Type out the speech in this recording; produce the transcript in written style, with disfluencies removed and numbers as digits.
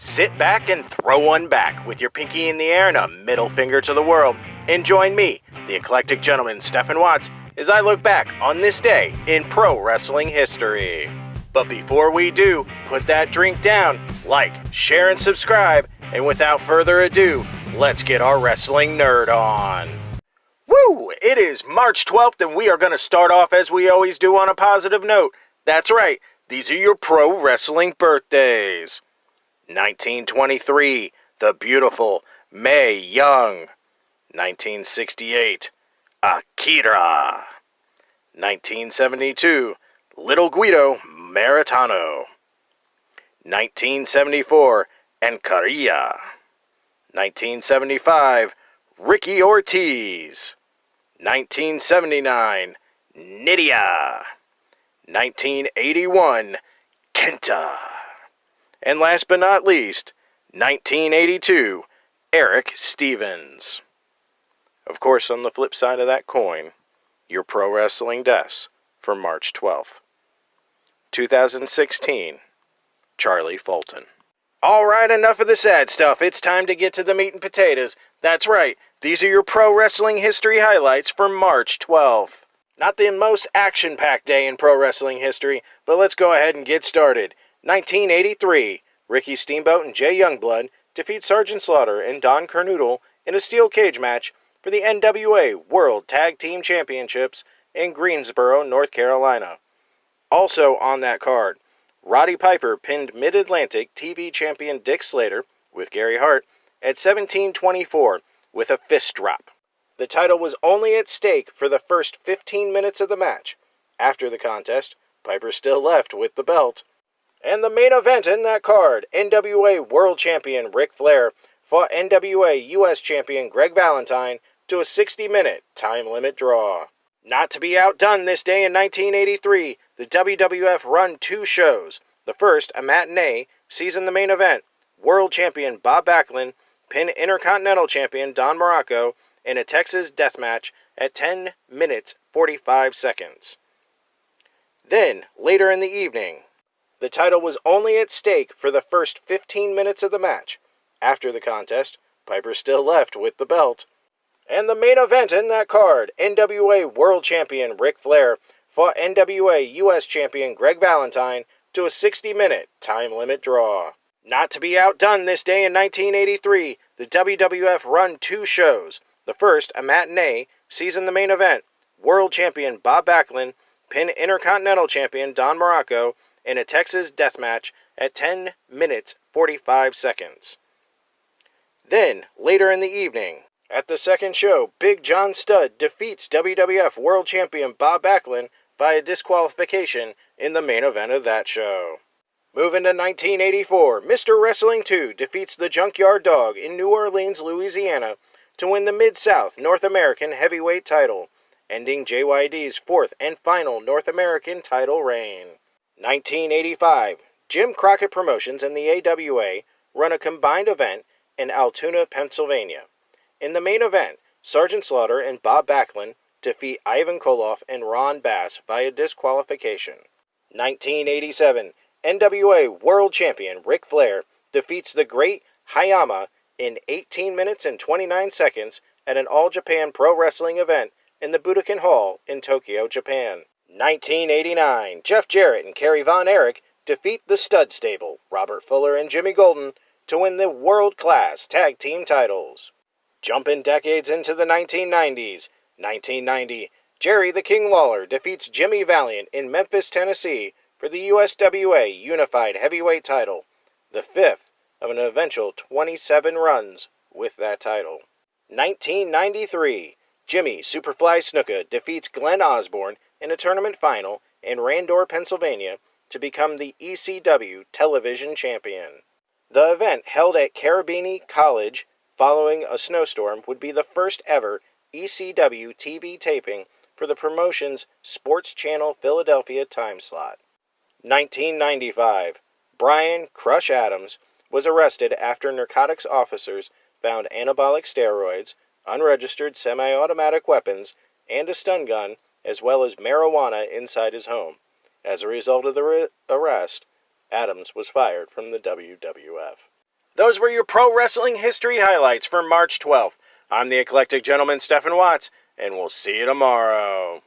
Sit back and throw one back with your pinky in the air and a middle finger to the world, and join me, the eclectic gentleman Stephen Watts, as I look back on this day in pro wrestling history. But before we do, put that drink down, like, share, and subscribe, and without further ado, let's get our wrestling nerd on. Woo! It is March 12th, and we are going to start off as we always do on a positive note. That's right, these are your pro wrestling birthdays. 1923, the beautiful Mae Young. 1968, Akira. 1972, Little Guido Maritano. 1974, Encarilla. 1975, Ricky Ortiz. 1979, Nidia. 1981, Kenta. And last but not least, 1982, Eric Stevens. Of course, on the flip side of that coin, your pro wrestling deaths for March 12th. 2016, Charlie Fulton. All right, enough of the sad stuff. It's time to get to the meat and potatoes. That's right, these are your pro wrestling history highlights for March 12th. Not the most action-packed day in pro wrestling history, but let's go ahead and get started. 1983, Ricky Steamboat and Jay Youngblood defeat Sergeant Slaughter and Don Carnoodle in a steel cage match for the NWA World Tag Team Championships in Greensboro, North Carolina. Also on that card, Roddy Piper pinned Mid-Atlantic TV champion Dick Slater, with Gary Hart, at 17:24 with a fist drop. The title was only at stake for the first 15 minutes of the match. After the contest, Piper still left with the belt. And the main event in that card, NWA World Champion Ric Flair fought NWA US Champion Greg Valentine to a 60-minute time limit draw. Not to be outdone this day in 1983, the WWF run two shows. The first, a matinee, seasoned the main event. World Champion Bob Backlund pinned Intercontinental Champion Don Muraco in a Texas death match at 10 minutes 45 seconds. Then, later in the evening, the title was only at stake for the first 15 minutes of the match. After the contest, Piper still left with the belt. And the main event in that card, NWA World Champion Ric Flair fought NWA US Champion Greg Valentine to a 60-minute time limit draw. Not to be outdone this day in 1983, the WWF run two shows. The first, a matinee, seasoned the main event. World Champion Bob Backlund pinned Intercontinental Champion Don Muraco in a Texas death match at 10 minutes 45 seconds. Then, later in the evening, at the second show, Big John Studd defeats WWF World Champion Bob Backlund via disqualification in the main event of that show. Moving to 1984, Mr. Wrestling 2 defeats the Junkyard Dog in New Orleans, Louisiana to win the Mid-South North American Heavyweight title, ending JYD's fourth and final North American title reign. 1985, Jim Crockett Promotions and the AWA run a combined event in Altoona, Pennsylvania. In the main event, Sergeant Slaughter and Bob Backlund defeat Ivan Koloff and Ron Bass via disqualification. 1987, NWA World Champion Ric Flair defeats the Great Hayama in 18 minutes and 29 seconds at an All Japan Pro Wrestling event in the Budokan Hall in Tokyo, Japan. 1989, Jeff Jarrett and Kerry Von Erich defeat the Stud Stable, Robert Fuller and Jimmy Golden, to win the World Class Tag Team titles. Jumping decades into the 1990s, 1990, Jerry the King Lawler defeats Jimmy Valiant in Memphis, Tennessee for the USWA Unified Heavyweight title, the fifth of an eventual 27 runs with that title. 1993, Jimmy Superfly Snuka defeats Glenn Osborne in a tournament final in Randor, Pennsylvania to become the ECW Television Champion. The event, held at Carabini College following a snowstorm, would be the first ever ECW TV taping for the promotion's Sports Channel Philadelphia time slot. 1995, Brian Crush Adams was arrested after narcotics officers found anabolic steroids, unregistered semi-automatic weapons, and a stun gun, as well as marijuana inside his home. As a result of the arrest, Adams was fired from the WWF. Those were your pro wrestling history highlights for March 12th. I'm the Eclectic Gentleman, Stephen Watts, and we'll see you tomorrow.